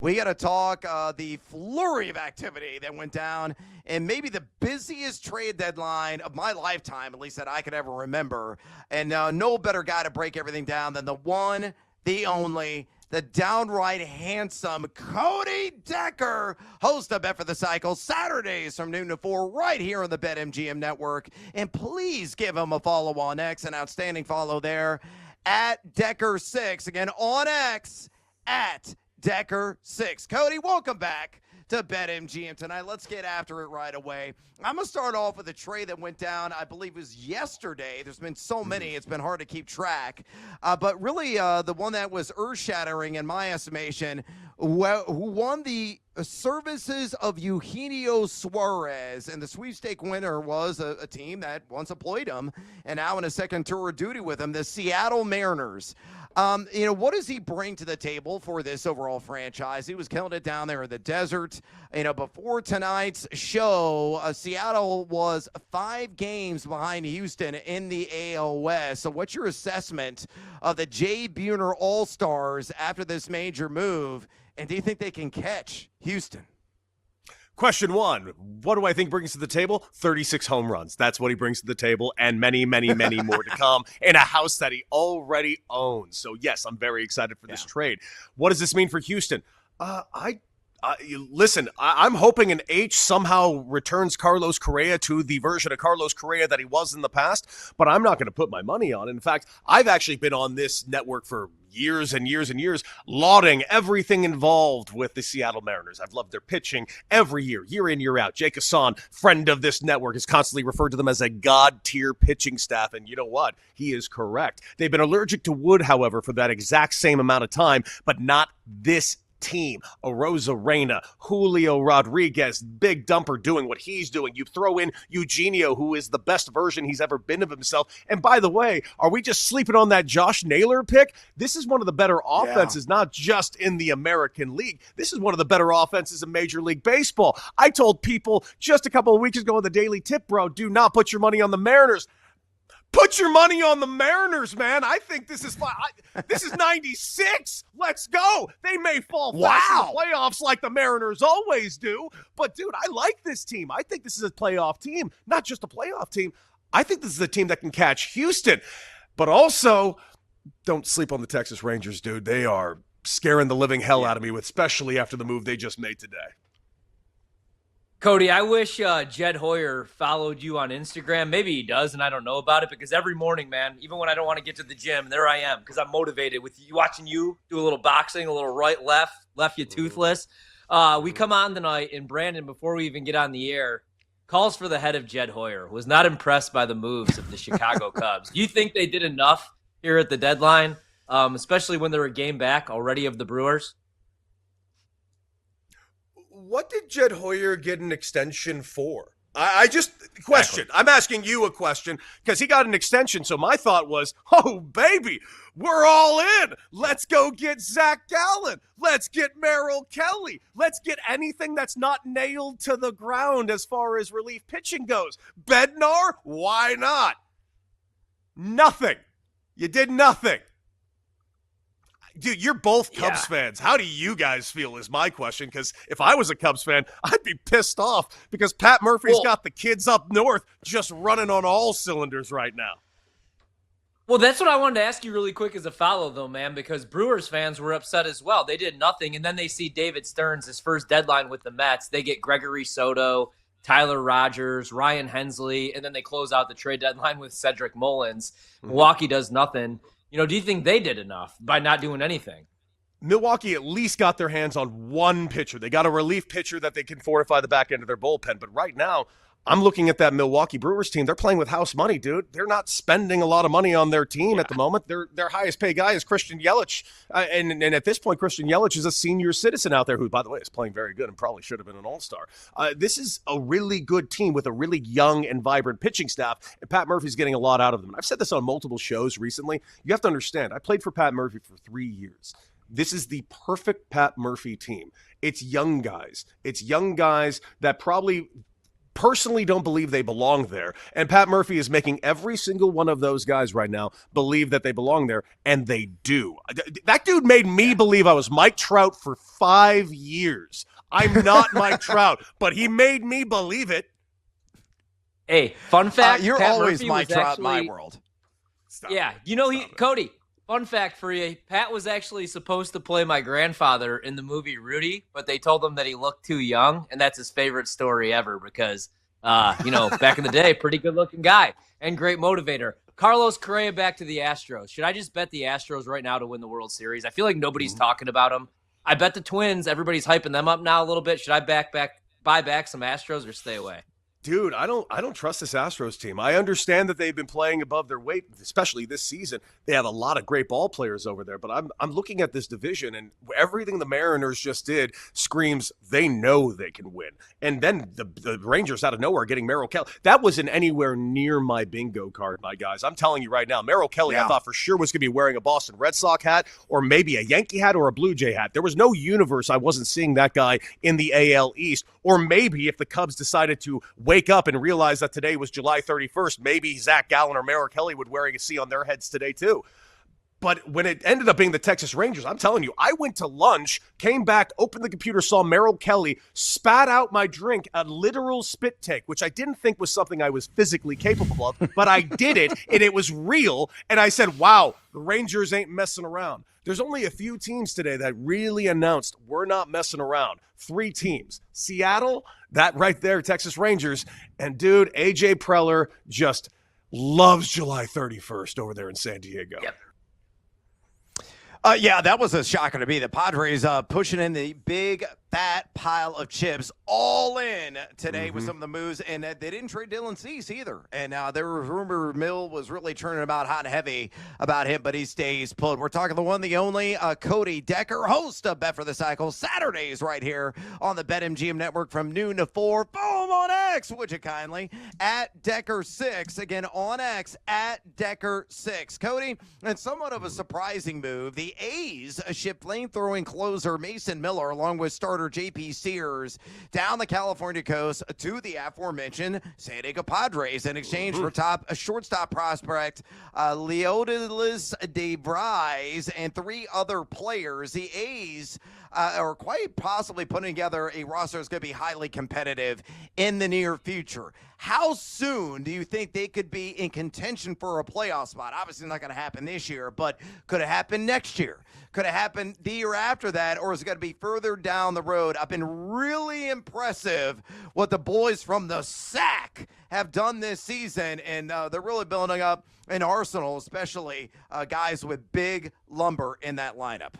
We got to talk the flurry of activity that went down and maybe the busiest trade deadline of my lifetime, at least that I could ever remember. And no better guy to break everything down than the one, the only, the downright handsome Cody Decker, host of Bet for the Cycle, Saturdays from noon to 4 right here on the BetMGM network. And please give him a follow on X, an outstanding follow there at Decker6. Again, on X at Decker6. Cody, welcome back to BetMGM tonight. Let's get after it right away. I'm going to start off with a trade that went down, I believe it was yesterday. There's been so many, it's been hard to keep track. But really, the one that was earth-shattering in my estimation, who won the services of Eugenio Suarez, and the sweepstake winner was a team that once employed him and now in a second tour of duty with him, the Seattle Mariners. What does he bring to the table for this overall franchise? He was killing it down there in the desert. Before tonight's show, Seattle was 5 games behind Houston in the AL West. So what's your assessment of the Jay Buhner All-Stars after this major move? And do you think they can catch Houston? Question 1, what do I think brings to the table? 36 home runs. That's what he brings to the table, and many, many, many more to come in a house that he already owns. So, yes, I'm very excited for this trade. What does this mean for Houston? Listen, I'm hoping an H somehow returns Carlos Correa to the version of Carlos Correa that he was in the past, but I'm not going to put my money on it. In fact, I've actually been on this network for years and years and years, lauding everything involved with the Seattle Mariners. I've loved their pitching every year in, year out. Jake Hassan, friend of this network, has constantly referred to them as a god-tier pitching staff, and you know what? He is correct. They've been allergic to wood, however, for that exact same amount of time, but not this team. Arozarena, Julio Rodriguez, big dumper doing what he's doing. You throw in Eugenio, who is the best version he's ever been of himself. And by the way, are we just sleeping on that Josh Naylor pick? This is one of the better offenses, not just in the American League. This is one of the better offenses in Major League Baseball. I told people just a couple of weeks ago on the Daily Tip, bro, do not put your money on the Mariners. Put your money on the Mariners, man. I think this is fine. This is 96. Let's go. They may fall fast in the playoffs like the Mariners always do. But, dude, I like this team. I think this is a playoff team, not just a playoff team. I think this is a team that can catch Houston. But also, don't sleep on the Texas Rangers, dude. They are scaring the living hell out of me, especially after the move they just made today. Cody, I wish Jed Hoyer followed you on Instagram. Maybe he does, and I don't know about it, because every morning, man, even when I don't want to get to the gym, there I am, because I'm motivated with you, watching you do a little boxing, a little right, left you toothless. We come on tonight, and Brandon, before we even get on the air, calls for the head of Jed Hoyer, was not impressed by the moves of the Chicago Cubs. Do you think they did enough here at the deadline, especially when they're a game back already of the Brewers? What did Jed Hoyer get an extension for? I just question. I'm asking you a question because he got an extension. So my thought was, oh, baby, we're all in. Let's go get Zach Gallen. Let's get Merrill Kelly. Let's get anything that's not nailed to the ground as far as relief pitching goes. Bednar, why not? Nothing. You did nothing. Dude, you're both Cubs fans. How do you guys feel is my question, because if I was a Cubs fan, I'd be pissed off because Pat Murphy's got the kids up north just running on all cylinders right now. Well, that's what I wanted to ask you really quick as a follow, though, man, because Brewers fans were upset as well. They did nothing, and then they see David Stearns, his first deadline with the Mets. They get Gregory Soto, Tyler Rogers, Ryan Hensley, and then they close out the trade deadline with Cedric Mullins. Milwaukee does nothing. Do you think they did enough by not doing anything? Milwaukee at least got their hands on one pitcher. They got a relief pitcher that they can fortify the back end of their bullpen. But right now, I'm looking at that Milwaukee Brewers team. They're playing with house money, dude. They're not spending a lot of money on their team at the moment. Their highest paid guy is Christian Yelich. And at this point, Christian Yelich is a senior citizen out there who, by the way, is playing very good and probably should have been an all-star. This is a really good team with a really young and vibrant pitching staff, and Pat Murphy's getting a lot out of them. I've said this on multiple shows recently. You have to understand, I played for Pat Murphy for 3 years. This is the perfect Pat Murphy team. It's young guys. It's young guys that probably personally don't believe they belong there. And Pat Murphy is making every single one of those guys right now believe that they belong there, and they do. That dude made me believe I was Mike Trout for 5 years. I'm not Mike Trout, but he made me believe it. Hey, fun fact. You're Pat always Murphy Mike was Trout in my actually- world. Stop Yeah, it. Cody, fun fact for you. Pat was actually supposed to play my grandfather in the movie Rudy, but they told him that he looked too young, and that's his favorite story ever because, back in the day, pretty good-looking guy and great motivator. Carlos Correa back to the Astros. Should I just bet the Astros right now to win the World Series? I feel like nobody's talking about them. I bet the Twins, everybody's hyping them up now a little bit. Should I buy back some Astros or stay away? Dude, I don't trust this Astros team. I understand that they've been playing above their weight, especially this season. They have a lot of great ball players over there, but I'm looking at this division, and everything the Mariners just did screams they know they can win. And then the Rangers out of nowhere getting Merrill Kelly. That wasn't anywhere near my bingo card, my guys. I'm telling you right now, Merrill Kelly, I thought for sure was going to be wearing a Boston Red Sox hat or maybe a Yankee hat or a Blue Jay hat. There was no universe I wasn't seeing that guy in the AL East. Or maybe if the Cubs decided to wake up and realize that today was July 31st, maybe Zach Gallen or Merrill Kelly would wearing a C on their heads today too. But when it ended up being the Texas Rangers, I'm telling you, I went to lunch, came back, opened the computer, saw Merrill Kelly, spat out my drink, a literal spit take, which I didn't think was something I was physically capable of, but I did it, and it was real, and I said, wow, the Rangers ain't messing around. There's only a few teams today that really announced we're not messing around. 3 teams. Seattle, that right there, Texas Rangers, and dude, AJ Preller just loves July 31st over there in San Diego. Yep. Yeah, that was a shocker to me. The Padres pushing in the big fat pile of chips all in today with some of the moves, and they didn't trade Dylan Cease either. And their rumor mill was really turning about hot and heavy about him, but he stays put. We're talking the one, the only Cody Decker, host of Bet for the Cycle, Saturdays right here on the BetMGM network from noon to 4. Boom on X, would you kindly? At Decker6, again on X, at Decker6. Cody, and somewhat of a surprising move, the A's shipped flamethrowing closer Mason Miller along with starter J.P. Sears down the California coast to the aforementioned San Diego Padres in exchange for shortstop prospect Leodalis DeVries and 3 other players. The A's are quite possibly putting together a roster that's going to be highly competitive in the near future. How soon do you think they could be in contention for a playoff spot? Obviously not going to happen this year, but could it happen next year? Could it happen the year after that, or is it going to be further down the road? I've been really impressive what the boys from the SAC have done this season, and they're really building up an arsenal, especially guys with big lumber in that lineup.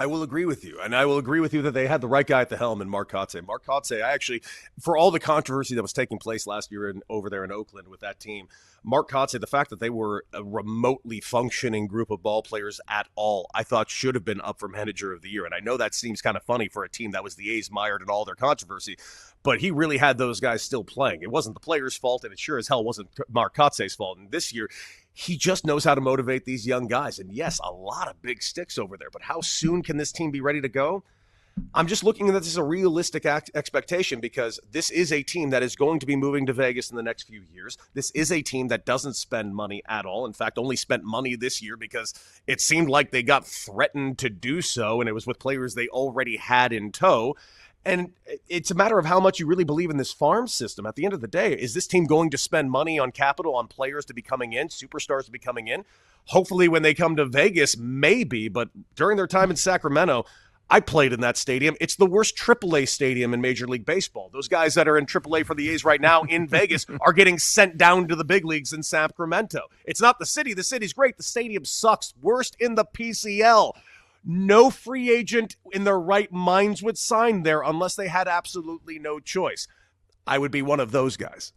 I will agree with you, and I will agree with you that they had the right guy at the helm in Mark Kotsay. Mark Kotsay, I actually, for all the controversy that was taking place last year over there in Oakland with that team, Mark Kotsay, the fact that they were a remotely functioning group of ball players at all, I thought should have been up for manager of the year. And I know that seems kind of funny for a team that was the A's mired in all their controversy, but he really had those guys still playing. It wasn't the players' fault, and it sure as hell wasn't Mark Kotsay's fault. And this year, he just knows how to motivate these young guys. And yes, a lot of big sticks over there, but how soon can this team be ready to go? I'm just looking at this as a realistic expectation because this is a team that is going to be moving to Vegas in the next few years. This is a team that doesn't spend money at all. In fact, only spent money this year because it seemed like they got threatened to do so, and it was with players they already had in tow. And it's a matter of how much you really believe in this farm system. At the end of the day, is this team going to spend money on capital, on players to be coming in, superstars to be coming in? Hopefully when they come to Vegas, maybe. But during their time in Sacramento, I played in that stadium. It's the worst AAA stadium in Major League Baseball. Those guys that are in AAA for the A's right now in Vegas are getting sent down to the big leagues in Sacramento. It's not the city. The city's great. The stadium sucks. Worst in the PCL. No free agent in their right minds would sign there unless they had absolutely no choice. I would be one of those guys.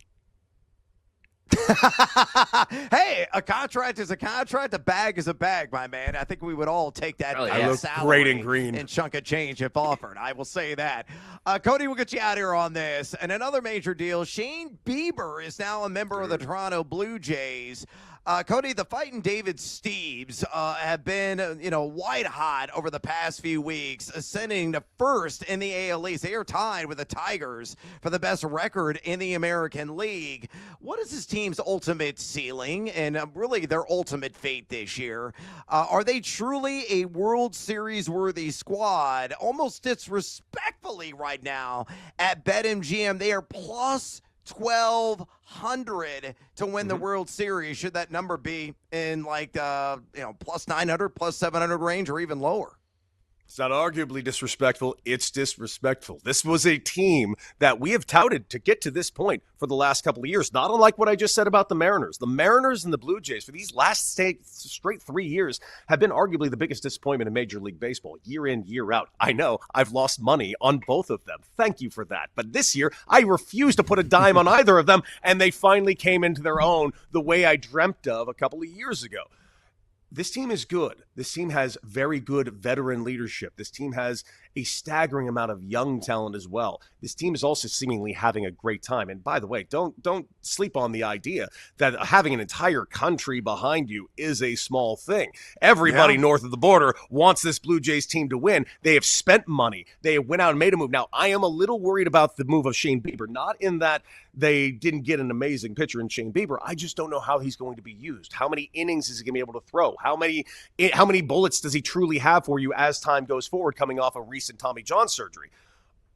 Hey, a contract is a contract. A bag is a bag, my man. I think we would all take that I look salary great in green and chunk of change if offered. I will say that. Cody, we'll get you out here on this. And another major deal, Shane Bieber is now a member of the Toronto Blue Jays. Cody, the Fighting David Steves have been, white hot over the past few weeks, ascending to first in the AL East. They are tied with the Tigers for the best record in the American League. What is this team's ultimate ceiling and really their ultimate fate this year? Are they truly a World Series worthy squad? Almost disrespectfully right now at BetMGM, they are plus 1,200 to win the World Series. Should that number be in plus 900, plus 700 range, or even lower? It's not arguably disrespectful. It's disrespectful. This was a team that we have touted to get to this point for the last couple of years, not unlike what I just said about the Mariners. The Mariners and the Blue Jays for these last straight 3 years have been arguably the biggest disappointment in Major League Baseball, year in, year out. I know I've lost money on both of them. Thank you for that. But this year, I refuse to put a dime on either of them, and they finally came into their own the way I dreamt of a couple of years ago. This team is good. This team has very good veteran leadership. This team has a staggering amount of young talent as well. This team is also seemingly having a great time. And by the way, don't sleep on the idea that having an entire country behind you is a small thing. Everybody north of the border wants this Blue Jays team to win. They have spent money. They went out and made a move. Now, I am a little worried about the move of Shane Bieber, not in that they didn't get an amazing pitcher in Shane Bieber. I just don't know how he's going to be used. How many innings is he going to be able to throw? How many bullets does he truly have for you as time goes forward, coming off a recent Tommy John surgery?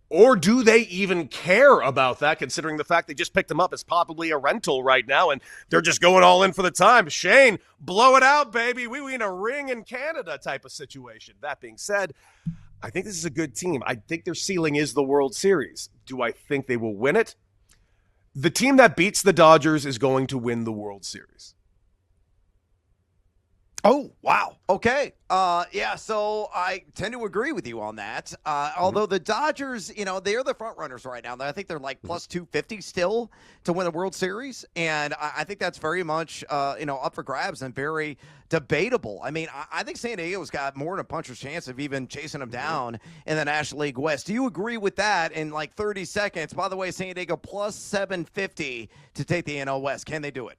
Or do they even care about that, considering the fact they just picked him up as probably a rental right now, and they're just going all in for the time? Shane, blow it out, baby. We win a ring in Canada type of situation. That being said, I think this is a good team. I think their ceiling is the World Series. Do I think they will win it? The team that beats the Dodgers is going to win the World Series. Oh, wow. Okay. So I tend to agree with you on that. Although the Dodgers, they're the front runners right now. I think they're like plus 250 still to win a World Series. And I think that's very much, up for grabs and very debatable. I mean, I think San Diego's got more than a puncher's chance of even chasing them down in the National League West. Do you agree with that in like 30 seconds? By the way, San Diego plus 750 to take the NL West. Can they do it?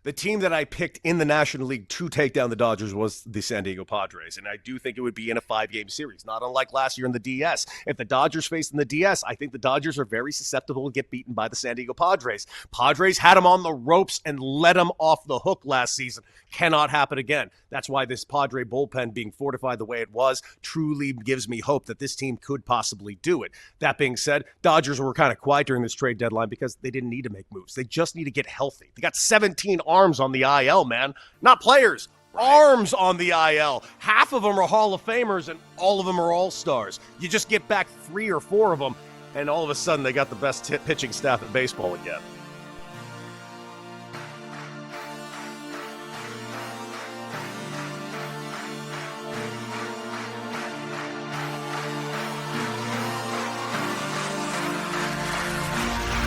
The team that I picked in the National League to take down the Dodgers was the San Diego Padres, and I do think it would be in a 5-game series, not unlike last year in the DS. If the Dodgers faced in the DS, I think the Dodgers are very susceptible to get beaten by the San Diego Padres. Padres had them on the ropes and let them off the hook last season. Cannot happen again. That's why this Padre bullpen being fortified the way it was truly gives me hope that this team could possibly do it. That being said, Dodgers were kind of quiet during this trade deadline because they didn't need to make moves. They just need to get healthy. They got 17 arms on the IL, man. Not players. Arms on the IL. Half of them are Hall of Famers and all of them are All-Stars. You just get back 3 or 4 of them and all of a sudden they got the best pitching staff in baseball again.